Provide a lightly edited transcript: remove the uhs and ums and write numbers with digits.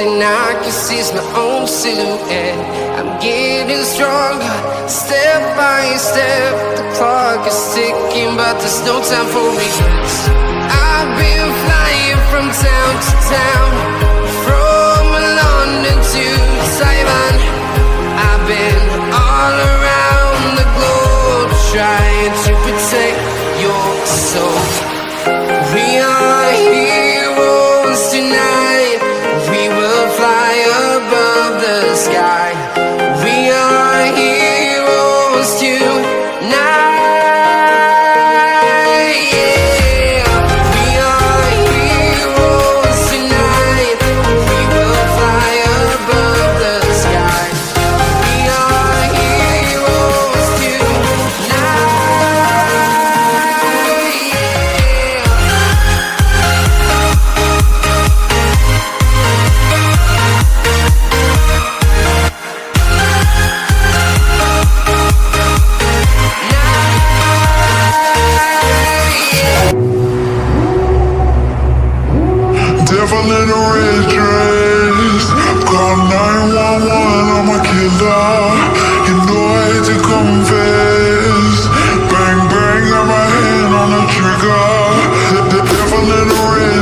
Everything I can see is my own silhouette. I'm getting stronger, step by step. The clock is ticking, but there's no time for regrets. I've been flying from town to town, from London to Taiwan. I've been all around the globe, trying to protect your soul. We are heroes tonight. We will fly above the sky. We are heroes tonight. Yeah. We are heroes tonight. We will fly above the sky. We are heroes tonight. Devil in a red dress, call 911, I'm a killer. You know I hate to confess. Bang bang, got my hand on the trigger. The devil in a red